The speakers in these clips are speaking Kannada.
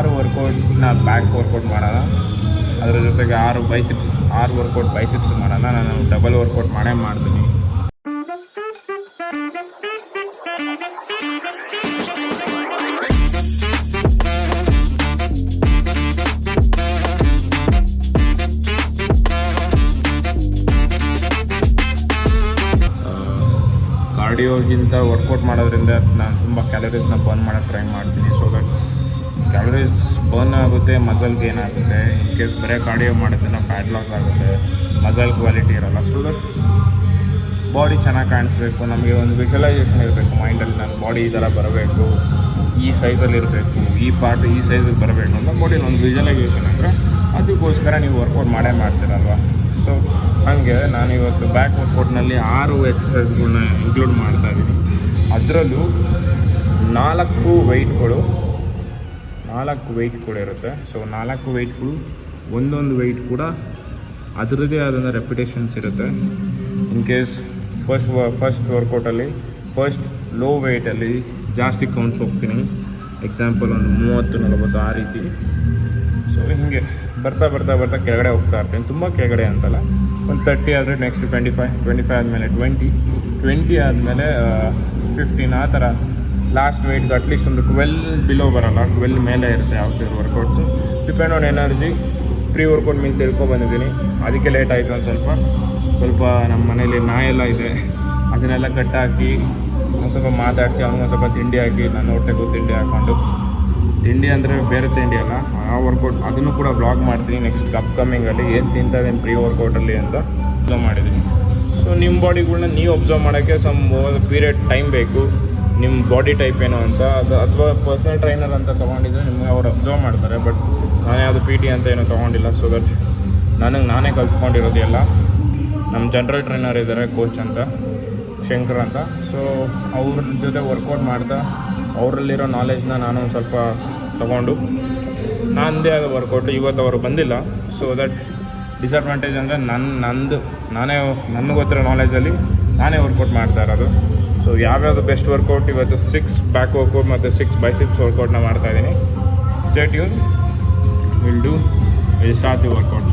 6 ವರ್ಕೌಟ್ನ ಬ್ಯಾಕ್ ವರ್ಕೌಟ್ ಮಾಡೋಣ, ಅದರ ಜೊತೆಗೆ 6 ವರ್ಕೌಟ್ ಬೈಸಿಪ್ಸ್ ಮಾಡೋಣ. ನಾನು ಡಬಲ್ ವರ್ಕೌಟ್ ಮಾಡೇ ಮಾಡ್ತೀನಿ. ಕಾರ್ಡಿಯೋಗಿಂತ ವರ್ಕೌಟ್ ಮಾಡೋದ್ರಿಂದ ನಾನು ತುಂಬ ಕ್ಯಾಲರೀಸ್ನ ಬರ್ನ್ ಮಾಡೋಕ್ಕೆ ಟ್ರೈ ಮಾಡ್ತೀನಿ. ಸೊ ದಟ್ ಕ್ಯಾಲರೀಸ್ ಬರ್ನ್ ಆಗುತ್ತೆ, ಮಸಲ್ ಗೇನ್ ಆಗುತ್ತೆ. ಇನ್ ಕೇಸ್ ಬರೀ ಕಾರ್ಡಿಯೋ ಮಾಡೋದ್ರಿಂದ ಫ್ಯಾಟ್ ಲಾಸ್ ಆಗುತ್ತೆ, ಮಸಲ್ ಕ್ವಾಲಿಟಿ ಇರೋಲ್ಲ. ಸೊ ದಟ್ ಬಾಡಿ ಚೆನ್ನಾಗಿ ಕಾಣಿಸ್ಬೇಕು, ನಮಗೆ ಒಂದು ವಿಷುವಲೈಸೇಷನ್ ಇರಬೇಕು ಮೈಂಡಲ್ಲಿ. ನನ್ನ ಬಾಡಿ ಈ ಥರ ಬರಬೇಕು, ಈ ಸೈಜಲ್ಲಿ ಇರಬೇಕು, ಈ ಪಾರ್ಟ್ ಈ ಸೈಜಲ್ಲಿ ಬರಬೇಕು ಅಂತ ಬಾಡಿಲಿ ಒಂದು ವಿಷುವಲೈಸೇಷನ್ ಅಂದರೆ ಅದಕ್ಕೋಸ್ಕರ ನೀವು ವರ್ಕೌಟ್ ಮಾಡೇ ಮಾಡ್ತೀರಲ್ವ. ಸೊ ಹಾಗೆ ನಾನು ಇವತ್ತು ಬ್ಯಾಕ್ ವರ್ಕೌಟ್ನಲ್ಲಿ 6 ಎಕ್ಸಸೈಸ್ಗಳನ್ನ ಇನ್ಕ್ಲೂಡ್ ಮಾಡ್ತಾಯಿದ್ದೀನಿ. ಅದರಲ್ಲೂ 4 ವೆಯ್ಟ್ಗಳು ಇರುತ್ತೆ. ಸೊ 4 ವೆಯ್ಟ್ಗಳು, ಒಂದೊಂದು ವೆಯ್ಟ್ ಕೂಡ ಅದರದ್ದೇ ಆದಂಥ ರೆಪಿಟೇಷನ್ಸ್ ಇರುತ್ತೆ. ಇನ್ ಕೇಸ್ ಫಸ್ಟ್ ವರ್ಕೌಟಲ್ಲಿ ಫಸ್ಟ್ ಲೋ ವೆಯ್ಟಲ್ಲಿ ಜಾಸ್ತಿ ಕೌಂಟ್ಸ್ ಹೋಗ್ತೀನಿ. ಎಕ್ಸಾಂಪಲ್ ಒಂದು 30-40 ಆ ರೀತಿ. ಸೊ ಹೀಗೆ ಬರ್ತಾ ಕೆಳಗಡೆ ಹೋಗ್ತಾ ಇರ್ತೀನಿ. ತುಂಬ ಕೆಳಗಡೆ ಅಂತಲ್ಲ, ಒಂದು 30 ಆದರೆ ನೆಕ್ಸ್ಟ್ 25 ಆದಮೇಲೆ 20 ಆದಮೇಲೆ 15 ಆ ಥರ. ಲಾಸ್ಟ್ ವೆಯ್ಟ್ಗೆ ಅಟ್ಲೀಸ್ಟ್ ಒಂದು 12 ಬಿಲೋ ಬರೋಲ್ಲ, 12 ಮೇಲೆ ಇರುತ್ತೆ ಯಾವುದೇ workouts. Depend on energy. Pre workout meal ತಿಳ್ಕೊಬಂದಿದ್ದೀನಿ, ಅದಕ್ಕೆ ಲೇಟ್ ಆಯಿತು ಒಂದು ಸ್ವಲ್ಪ. ನಮ್ಮ ಮನೇಲಿ ನಾಯೆಲ್ಲ ಇದೆ, ಅದನ್ನೆಲ್ಲ ಕಟ್ಟಾಕಿ ಒಂದು ಸ್ವಲ್ಪ ಮಾತಾಡಿಸಿ ಅವ್ನಿಗೆ ಸ್ವಲ್ಪ ತಿಂಡಿ ಹಾಕಿ, ನನ್ನ ಹೊಟ್ಟೆಗೂ ತಿಂಡಿ ಹಾಕ್ಕೊಂಡು, ತಿಂಡಿ ಅಂದರೆ ಬೇರೆ ತಿಂಡಿ ಅಲ್ಲ, ಆ ವರ್ಕೌಟ್ ಅದನ್ನು ಕೂಡ ಬ್ಲಾಗ್ ಮಾಡ್ತೀನಿ ನೆಕ್ಸ್ಟ್ ಅಪ್ಕಮಿಂಗಲ್ಲಿ. ಏನು ತಿಂತಾಯಿದ್ದೀನಿ ಪ್ರೀ ವರ್ಕೌಟಲ್ಲಿ ಅಂತ ಅಬ್ಸರ್ವ್ ಮಾಡಿದ್ದೀನಿ. ಸೊ ನಿಮ್ಮ ಬಾಡಿಗಳ್ನ ನೀವು ಅಬ್ಸರ್ವ್ ಮಾಡೋಕ್ಕೆ ಪೀರಿಯಡ್ ಟೈಮ್ ಬೇಕು. ನಿಮ್ಮ ಬಾಡಿ ಟೈಪ್ ಏನೋ ಅಂತ ಅದು, ಅಥವಾ ಪರ್ಸ್ನಲ್ ಟ್ರೈನರ್ ಅಂತ ತೊಗೊಂಡಿದ್ರೆ ನಿಮಗೆ ಅವ್ರು ಅಬ್ಸರ್ವ್ ಮಾಡ್ತಾರೆ. ಬಟ್ ನಾನು ಯಾವುದು PT ಅಂತ ಏನೋ ತೊಗೊಂಡಿಲ್ಲ. ಸೊ ದಟ್ ನಾನೇ ಕಲ್ತ್ಕೊಂಡಿರೋದು ಎಲ್ಲ. ನಮ್ಮ ಜನರಲ್ ಟ್ರೈನರ್ ಇದ್ದಾರೆ, ಕೋಚ್ ಅಂತ, ಶಂಕರ್ ಅಂತ. ಸೊ ಅವ್ರ ಜೊತೆ ವರ್ಕೌಟ್ ಮಾಡ್ತಾ ಅವರಲ್ಲಿರೋ ನಾಲೆಜ್ನ ನಾನು ಒಂದು ಸ್ವಲ್ಪ ತೊಗೊಂಡು ನನ್ನದೇ ಆದ ವರ್ಕೌಟು. ಇವತ್ತು ಅವರು ಬಂದಿಲ್ಲ. ಸೊ ದಟ್ ಡಿಸಡ್ವಾಂಟೇಜ್ ಅಂದರೆ ನನಗೆ ಗೊತ್ತಿರೋ ನಾಲೆಜಲ್ಲಿ ನಾನೇ ವರ್ಕೌಟ್ ಮಾಡ್ತಾ ಇರೋದು. ಸೊ ಯಾವ್ಯಾವುದು ಬೆಸ್ಟ್ ವರ್ಕೌಟ್ ಇವತ್ತು 6 ಬ್ಯಾಕ್ ವರ್ಕೌಟ್ ಮತ್ತು 6 ಬೈಸಿಪ್ಸ್ ವರ್ಕೌಟ್ನ ಮಾಡ್ತಾಯಿದ್ದೀನಿ. Stay tune, will start the workout.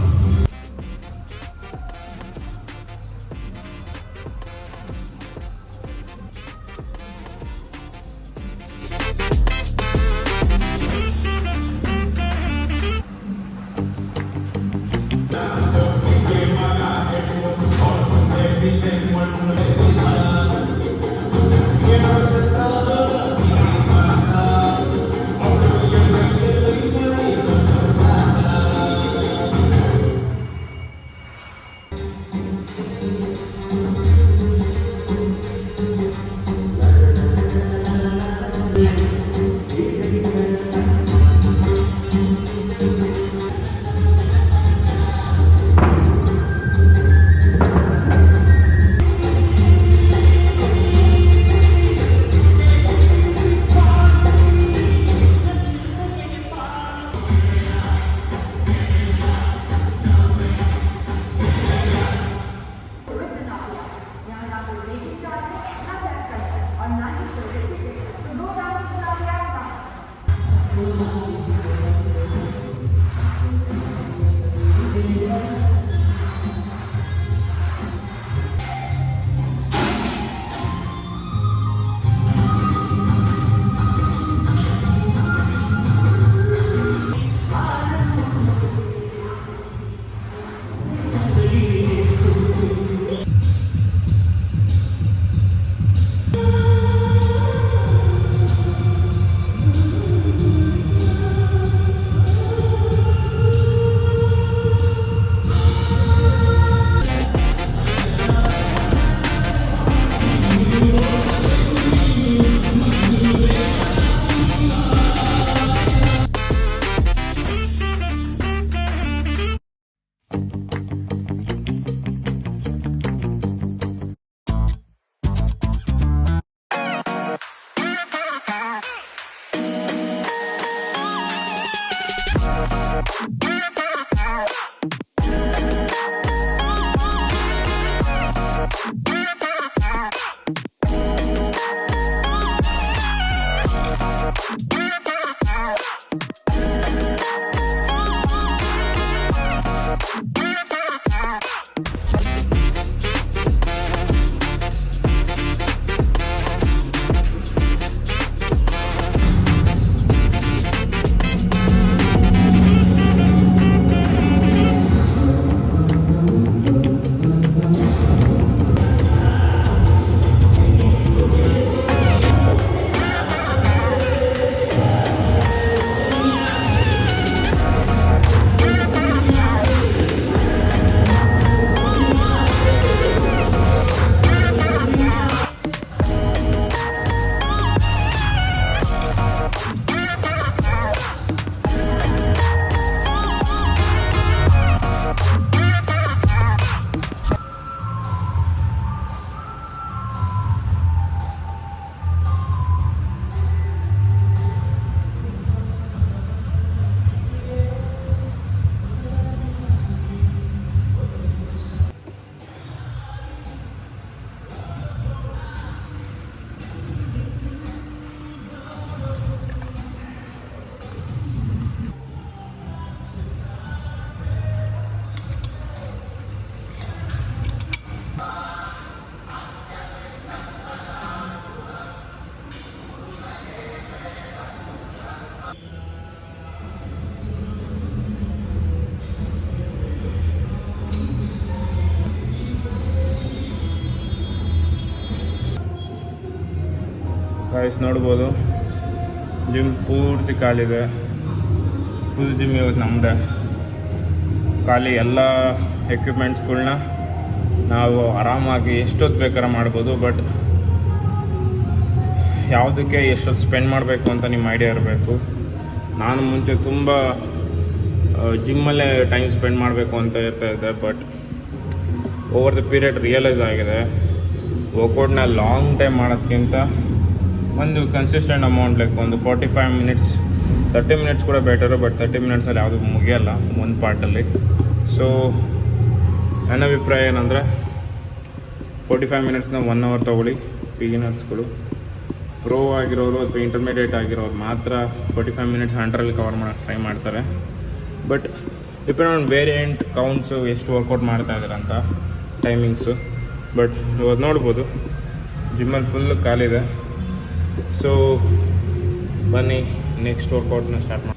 Guys ನೋಡ್ಬೋದು ಜಿಮ್ ಪೂರ್ತಿ ಖಾಲಿದೆ. ಫುಲ್ ಜಿಮ್ ಇವತ್ತು ನಮ್ಮದೇ. ಖಾಲಿ ಎಲ್ಲ ಎಕ್ವಿಪ್ಮೆಂಟ್ಸ್ಗಳ್ನ ನಾವು ಆರಾಮಾಗಿ ಎಷ್ಟೊತ್ತು ಬೇಕಾದ್ರೆ ಮಾಡ್ಬೋದು. ಬಟ್ ಯಾವುದಕ್ಕೆ ಎಷ್ಟೊತ್ತು ಸ್ಪೆಂಡ್ ಮಾಡಬೇಕು ಅಂತ ನಿಮ್ಮ ಐಡಿಯಾ ಇರಬೇಕು. ನಾನು ಮುಂಚೆ ತುಂಬ ಜಿಮ್ಮಲ್ಲೇ ಟೈಮ್ ಸ್ಪೆಂಡ್ ಮಾಡಬೇಕು ಅಂತ ಇರ್ತಾಯಿದ್ದೆ. But over the period realise ಆಗಿದೆ ವರ್ಕೌಟ್ನ ಲಾಂಗ್ ಟೈಮ್ ಮಾಡೋದಕ್ಕಿಂತ ಒಂದು ಕನ್ಸಿಸ್ಟೆಂಟ್ ಅಮೌಂಟ್ ಲೈಕ್ ಒಂದು 45 ಮಿನಿಟ್ಸ್ 30 ಮಿನಿಟ್ಸ್ ಕೂಡ ಬೆಟರು. ಬಟ್ 30 ಮಿನಿಟ್ಸಲ್ಲಿ ಯಾವುದು ಮುಗಿಯಲ್ಲ ಒಂದು ಪಾರ್ಟಲ್ಲಿ. ಸೊ ನನ್ನ ಅಭಿಪ್ರಾಯ ಏನಂದರೆ 45 ಮಿನಿಟ್ಸ್ನ 1 ಅವರ್ ತೊಗೊಳ್ಳಿ. ಬಿಗಿನರ್ಸ್ಗಳು, ಪ್ರೋ ಆಗಿರೋರು ಅಥವಾ ಇಂಟರ್ಮೀಡಿಯೇಟ್ ಆಗಿರೋರು ಮಾತ್ರ 45 ಮಿನಿಟ್ಸ್ 100ರಲ್ಲಿ ಕವರ್ ಮಾಡೋಕ್ಕೆ ಟ್ರೈ ಮಾಡ್ತಾರೆ. But depend on variant counts ಎಷ್ಟು ವರ್ಕೌಟ್ ಮಾಡ್ತಾಯಿದ್ದಾರೆ ಅಂತ ಟೈಮಿಂಗ್ಸು. ಬಟ್ ಇವತ್ತು ನೋಡ್ಬೋದು ಜಿಮ್ಮಲ್ಲಿ ಫುಲ್ಲು ಖಾಲಿದೆ. ಸೊ ಬನ್ನಿ ನೆಕ್ಸ್ಟ್ ವರ್ಕೌಟ್ನ ಸ್ಟಾರ್ಟ್ ಮಾಡಿ.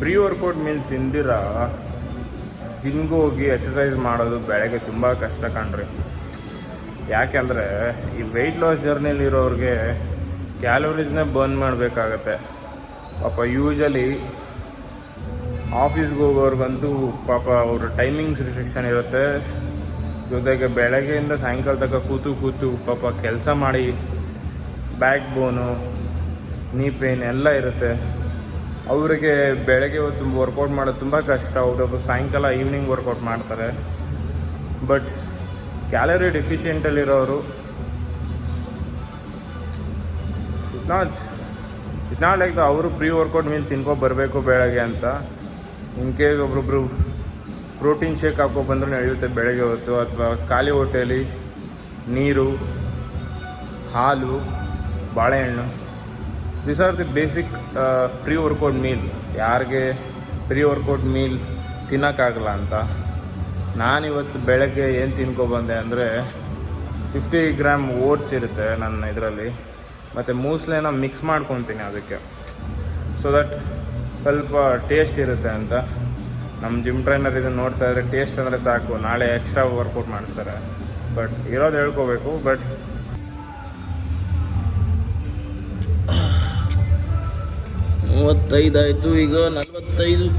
ಪ್ರೀ ವರ್ಕೌಟ್ ಮೀಲ್ ತಿಂದಿರ ಜಿಮ್ಗೆ ಹೋಗಿ ಎಕ್ಸಸೈಸ್ ಮಾಡೋದು ಬೆಳಗ್ಗೆ ತುಂಬ ಕಷ್ಟ ಕಾಣ್ರಿ. ಯಾಕೆಂದರೆ ಈ ವೆಯ್ಟ್ ಲಾಸ್ ಜರ್ನಿಲಿರೋರಿಗೆ ಕ್ಯಾಲೋರೀಸ್ನೇ ಬರ್ನ್ ಮಾಡಬೇಕಾಗತ್ತೆ. ಪಾಪ ಯೂಶಲಿ ಆಫೀಸ್ಗೆ ಹೋಗೋರ್ಗಂತೂ ಪಾಪ ಅವ್ರ ಟೈಮಿಂಗ್ಸ್ ರಿಸ್ಟ್ರಿಕ್ಷನ್ ಇರುತ್ತೆ. ಜೊತೆಗೆ ಬೆಳಗ್ಗೆಯಿಂದ ಸಾಯಂಕಾಲ ತನಕ ಕೂತು ಪಾಪ ಕೆಲಸ ಮಾಡಿ ಬ್ಯಾಕ್ ಬೋನು, ನೀ ಪೇನ್ ಎಲ್ಲ ಇರುತ್ತೆ. ಅವರಿಗೆ ಬೆಳಗ್ಗೆ ಹೊತ್ತು ವರ್ಕೌಟ್ ಮಾಡೋದು ತುಂಬ ಕಷ್ಟ. ಅವರು ಸಾಯಂಕಾಲ ಈವ್ನಿಂಗ್ ವರ್ಕೌಟ್ ಮಾಡ್ತಾರೆ. ಬಟ್ ಕ್ಯಾಲರಿ ಡೆಫಿಷಿಯೆಂಟಲ್ಲಿರೋರು ಇಟ್ಸ್ ನಾಟ್ ಲೈಕ್ ಅವರು ಪ್ರೀ ವರ್ಕೌಟ್ ಮೀಲ್ ಬರಬೇಕು ಬೆಳಗ್ಗೆ ಅಂತ. ಇನ್ ಕೇಸ್ ಒಬ್ರೊಬ್ರು ಪ್ರೋಟೀನ್ ಶೇಕ್ ಹಾಕ್ಕೊಬಂದ್ರೂ ನಡೆಯುತ್ತೆ ಬೆಳಗ್ಗೆ ಹೊತ್ತು. ಅಥವಾ ಖಾಲಿ ಹೊಟ್ಟೆಯಲ್ಲಿ ನೀರು, ಹಾಲು, ಬಾಳೆಹಣ್ಣು, this are the basic pre workout meal. ಯಾರಿಗೆ ಪ್ರೀ ವರ್ಕೌಟ್ ಮೀಲ್ ತಿನ್ನೋಕ್ಕಾಗಲ್ಲ ಅಂತ ನಾನಿವತ್ತು ಬೆಳಗ್ಗೆ ಏನು ತಿನ್ಕೊಬಂದೆ ಅಂದರೆ 50 ಗ್ರಾಮ್ ಓಟ್ಸ್ ಇರುತ್ತೆ ನನ್ನ ಇದರಲ್ಲಿ, ಮತ್ತು ಮೂಸ್ಲೆನ ಮಿಕ್ಸ್ ಮಾಡ್ಕೊತೀನಿ ಅದಕ್ಕೆ, ಸೊ ದಟ್ ಸ್ವಲ್ಪ ಟೇಸ್ಟ್ ಇರುತ್ತೆ ಅಂತ. ನಮ್ಮ ಜಿಮ್ ಟ್ರೈನರ್ ಇದನ್ನು ನೋಡ್ತಾ ಇದ್ದರೆ ಟೇಸ್ಟ್ ಅಂದರೆ ಸಾಕು, ನಾಳೆ ಎಕ್ಸ್ಟ್ರಾ ವರ್ಕೌಟ್ ಮಾಡಿಸ್ತಾರೆ. ಬಟ್ ಇರೋದು ಹೇಳ್ಕೋಬೇಕು. ಬಟ್ 35 ಆಯಿತು, ಈಗ 45.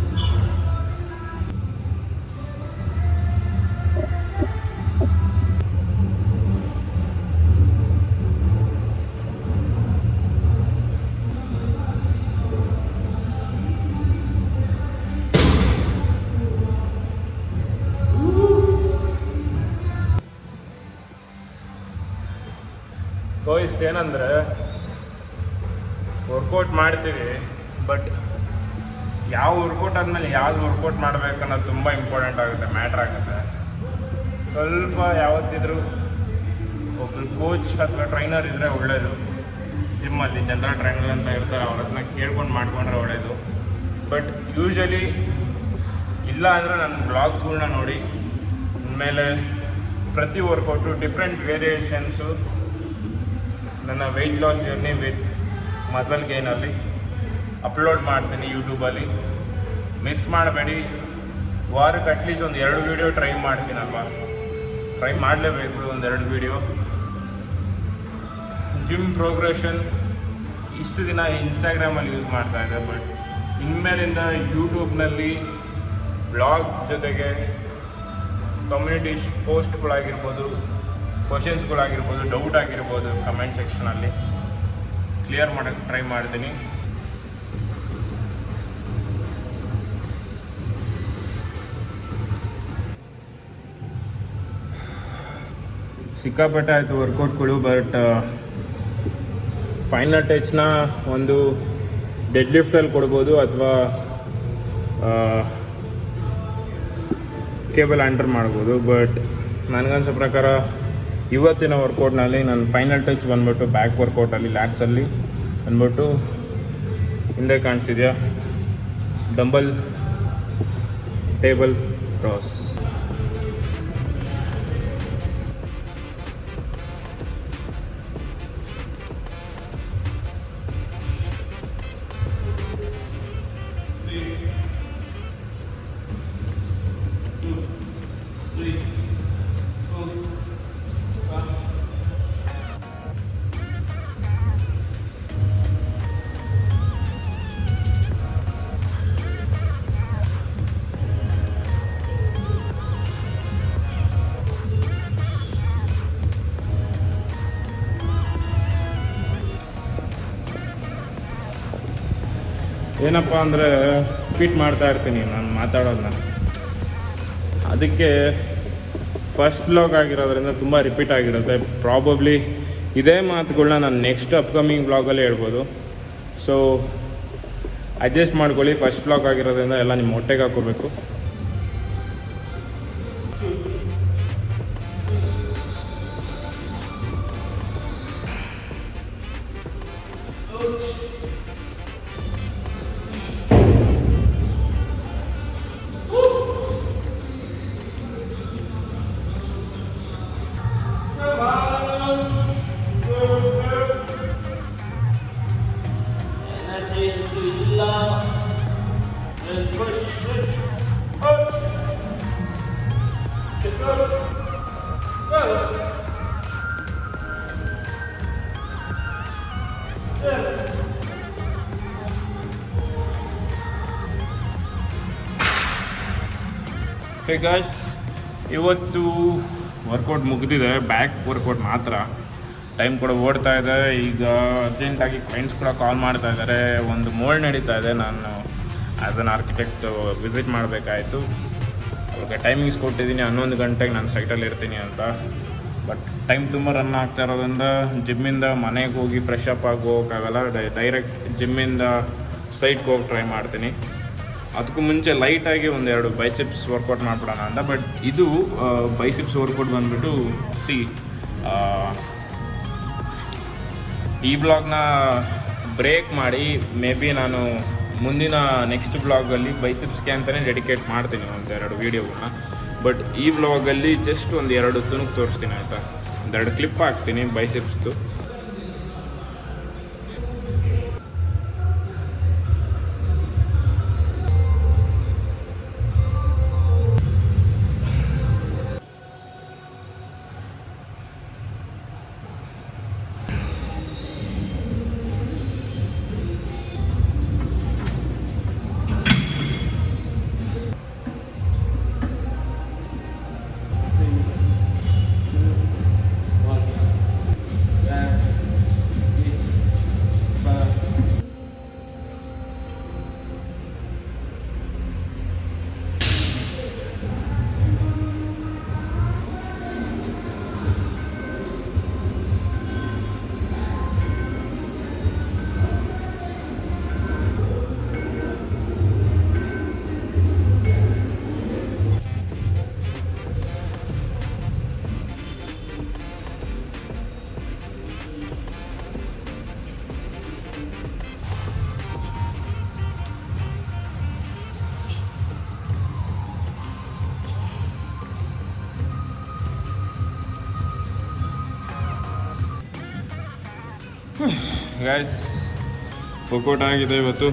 ಗೋಯ್ಸ್ ಏನಂದರೆ ವರ್ಕೌಟ್ ಮಾಡ್ತೀವಿ, ಬಟ್ ಯಾವ ವರ್ಕೌಟ್ ಆದಮೇಲೆ ಯಾವ್ದು ವರ್ಕೌಟ್ ಮಾಡಬೇಕನ್ನೋದು ತುಂಬ ಇಂಪಾರ್ಟೆಂಟ್ ಆಗುತ್ತೆ, ಮ್ಯಾಟ್ರ್ ಆಗುತ್ತೆ. ಸ್ವಲ್ಪ ಯಾವತ್ತಿದ್ರೂ ಒಬ್ಬರು ಕೋಚ್ ಅಥವಾ ಟ್ರೈನರ್ ಇದ್ದರೆ ಒಳ್ಳೆಯದು. ಜಿಮ್ಮಲ್ಲಿ ಜನರಲ್ ಟ್ರೈನರ್ ಅಂತ ಇರ್ತಾರೆ, ಅವ್ರ ಹತ್ರ ಕೇಳ್ಕೊಂಡು ಮಾಡ್ಕೊಂಡ್ರೆ ಒಳ್ಳೆಯದು. ಬಟ್ ಯೂಶಲಿ ಇಲ್ಲ ಅಂದರೆ ನನ್ನ ಬ್ಲಾಗ್ಸ್ಗಳ್ನ ನೋಡಿ. ಆಮೇಲೆ ಪ್ರತಿ ವರ್ಕೌಟು ಡಿಫ್ರೆಂಟ್ ವೇರಿಯೇಷನ್ಸು ನನ್ನ weight loss journey with muscle ಗೇನಲ್ಲಿ ಅಪ್ಲೋಡ್ ಮಾಡ್ತೀನಿ ಯೂಟ್ಯೂಬಲ್ಲಿ. ಮಿಸ್ ಮಾಡಬೇಡಿ. ವಾರಕ್ಕೆ ಅಟ್ಲೀಸ್ಟ್ ಒಂದು 2 ವೀಡಿಯೋ ಟ್ರೈ ಮಾಡ್ತೀನಲ್ವ, ಟ್ರೈ ಮಾಡಲೇಬೇಕು ಒಂದು 2 ವೀಡಿಯೋ. ಜಿಮ್ ಪ್ರೋಗ್ರೆಷನ್ ಇಷ್ಟು ದಿನ ಇನ್ಸ್ಟಾಗ್ರಾಮಲ್ಲಿ ಯೂಸ್ ಮಾಡ್ತಾಯಿದ್ದೆ, ಬಟ್ ಇನ್ಮೇಲಿಂದ ಯೂಟ್ಯೂಬ್ನಲ್ಲಿ ಬ್ಲಾಗ್ ಜೊತೆಗೆ ಕಮ್ಯುನಿಟಿ ಪೋಸ್ಟ್ಗಳಾಗಿರ್ಬೋದು, ಕ್ವಶನ್ಸ್ಗಳಾಗಿರ್ಬೋದು, ಡೌಟ್ ಆಗಿರ್ಬೋದು, ಕಮೆಂಟ್ ಸೆಕ್ಷನಲ್ಲಿ ಕ್ಲಿಯರ್ ಮಾಡೋಕ್ಕೆ ಟ್ರೈ ಮಾಡ್ತೀನಿ. ಸಿಕ್ಕಾಪಟ್ಟೆ ಆಯಿತು ವರ್ಕೌಟ್ಗಳು. ಬಟ್ ಫೈನಲ್ ಟಚ್ನ ಒಂದು ಡೆಡ್ ಲಿಫ್ಟಲ್ಲಿ ಕೊಡ್ಬೋದು ಅಥವಾ ಕೇಬಲ್ ಅಂಡರ್ ಮಾಡ್ಬೋದು. ಬಟ್ ನನಗನ್ಸೋ ಪ್ರಕಾರ ಇವತ್ತಿನ ವರ್ಕೌಟ್ನಲ್ಲಿ ನನ್ನ ಫೈನಲ್ ಟಚ್ ಬಂದ್ಬಿಟ್ಟು ಬ್ಯಾಕ್ ವರ್ಕೌಟಲ್ಲಿ ಲ್ಯಾಟ್ಸಲ್ಲಿ ಬಂದ್ಬಿಟ್ಟು ಹಿಂದೆ ಕಾಣಿಸ್ತಿದೆಯಾ ಡಂಬಲ್ ಟೇಬಲ್ ಕ್ರಾಸ್. ಏನಪ್ಪ ಅಂದರೆ ರಿಪೀಟ್ ಮಾಡ್ತಾ ಇರ್ತೀನಿ ನಾನು ಮಾತಾಡೋದನ್ನ, ಅದಕ್ಕೆ ಫಸ್ಟ್ ಬ್ಲಾಗ್ ಆಗಿರೋದ್ರಿಂದ ತುಂಬ ರಿಪೀಟ್ ಆಗಿರುತ್ತೆ. ಪ್ರಾಬಬ್ಲಿ ಇದೇ ಮಾತುಗಳನ್ನ ನಾನು ನೆಕ್ಸ್ಟ್ ಅಪ್ಕಮಿಂಗ್ ಬ್ಲಾಗಲ್ಲಿ ಹೇಳ್ಬೋದು. ಸೊ ಅಡ್ಜಸ್ಟ್ ಮಾಡ್ಕೊಳ್ಳಿ, ಫಸ್ಟ್ ಬ್ಲಾಗ್ ಆಗಿರೋದ್ರಿಂದ ಎಲ್ಲ ನಿಮ್ಮ ಹೊಟ್ಟೆಗೆ ಹಾಕೋಬೇಕು. ಹೇ ಗಾಯ್ಸ್, ಇವತ್ತು ವರ್ಕೌಟ್ ಮುಗಿದಿದೆ, ಬ್ಯಾಕ್ ವರ್ಕೌಟ್ ಮಾತ್ರ. ಟೈಮ್ ಕೂಡ ಓಡ್ತಾ ಇದೆ. ಈಗ ಅರ್ಜೆಂಟಾಗಿ ಕ್ಲೈಂಟ್ಸ್ ಕೂಡ ಕಾಲ್ ಮಾಡ್ತಾ ಇದ್ದಾರೆ. ಒಂದು ಮೋಲ್ಡ್ ನಡೀತಾ ಇದೆ, ನಾನು ಆ್ಯಸ್ ಅನ್ ಆರ್ಕಿಟೆಕ್ಟ್ ವಿಸಿಟ್ ಮಾಡಬೇಕಾಯಿತು. ಅವ್ರಿಗೆ ಟೈಮಿಂಗ್ಸ್ ಕೊಟ್ಟಿದ್ದೀನಿ, 11 ಗಂಟೆಗೆ ನಾನು ಸೈಟಲ್ಲಿ ಇರ್ತೀನಿ ಅಂತ. ಬಟ್ ಟೈಮ್ ತುಂಬ ರನ್ ಆಗ್ತಾ ಇರೋದ್ರಿಂದ ಜಿಮ್ಮಿಂದ ಮನೆಗೆ ಹೋಗಿ ಫ್ರೆಶ್ ಅಪ್ ಆಗಿ ಹೋಗೋಕ್ಕಾಗಲ್ಲ. ಡೈರೆಕ್ಟ್ ಜಿಮ್ಮಿಂದ ಸೈಟ್ಗೆ ಹೋಗಿ ಟ್ರೈ ಮಾಡ್ತೀನಿ. ಅದಕ್ಕೂ ಮುಂಚೆ ಲೈಟಾಗಿ ಒಂದೆರಡು ಬೈಸಿಪ್ಸ್ ವರ್ಕೌಟ್ ಮಾಡಿಬಿಡೋಣ ಅಂತ. ಬಟ್ ಇದು ಬೈಸಿಪ್ಸ್ ವರ್ಕೌಟ್ ಬಂದುಬಿಟ್ಟು ಈ ಬ್ಲಾಗ್ನ ಬ್ರೇಕ್ ಮಾಡಿ ಮೇ ಬಿ ನಾನು ಮುಂದಿನ ನೆಕ್ಸ್ಟ್ ಬ್ಲಾಗಲ್ಲಿ ಬೈಸಿಪ್ಸ್ಗೆ ಅಂತಲೇ ಡೆಡಿಕೇಟ್ ಮಾಡ್ತೀನಿ ಒಂದೆರಡು ವೀಡಿಯೋಗಳನ್ನ. ಬಟ್ ಈ ಬ್ಲಾಗಲ್ಲಿ ಜಸ್ಟ್ ಒಂದೆರಡು ತುಣುಕು ತೋರಿಸ್ತೀನಿ ಆಯಿತಾ, ಒಂದೆರಡು ಕ್ಲಿಪ್ ಹಾಕ್ತೀನಿ ಬೈಸಿಪ್ಸ್ದು. ಗೈಸ್, ವರ್ಕೌಟ್ ಆಗಿದೆ ಇವತ್ತು.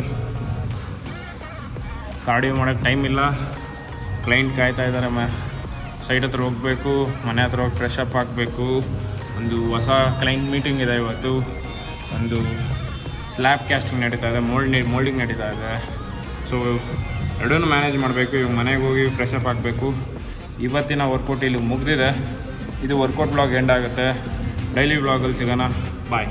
ಕಾರ್ಡಿಯೋ ಮಾಡೋಕ್ಕೆ ಟೈಮ್ ಇಲ್ಲ, ಕ್ಲೈಂಟ್ ಕಾಯ್ತಾ ಇದ್ದಾರೆ. ಸೈಟ್ ಹತ್ರ ಹೋಗಬೇಕು, ಮನೆ ಹತ್ರ ಹೋಗಿ ಫ್ರೆಶ್ ಅಪ್ ಆಗಬೇಕು. ಒಂದು ಹೊಸ ಕ್ಲೈಂಟ್ ಮೀಟಿಂಗ್ ಇದೆ ಇವತ್ತು. ಒಂದು ಸ್ಲ್ಯಾಬ್ ಕ್ಯಾಸ್ಟಿಂಗ್ ನಡೀತಾ ಇದೆ, ಮೋಲ್ಡಿಂಗ್ ನಡೀತಾ ಇದೆ. ಸೊ ಎರಡನ್ನೂ ಮ್ಯಾನೇಜ್ ಮಾಡಬೇಕು. ಇವಾಗ ಮನೆಗೆ ಹೋಗಿ ಫ್ರೆಶ್ ಅಪ್ ಆಗಬೇಕು. ಇವತ್ತಿನ ವರ್ಕೌಟ್ ಇಲ್ಲಿ ಮುಗಿದಿದೆ. ಇದು ವರ್ಕೌಟ್ ಬ್ಲಾಗ್ ಎಂಡ್ ಆಗುತ್ತೆ. ಡೈಲಿ ಬ್ಲಾಗಲ್ಲಿ ಸಿಗೋಣ. ಬಾಯ್.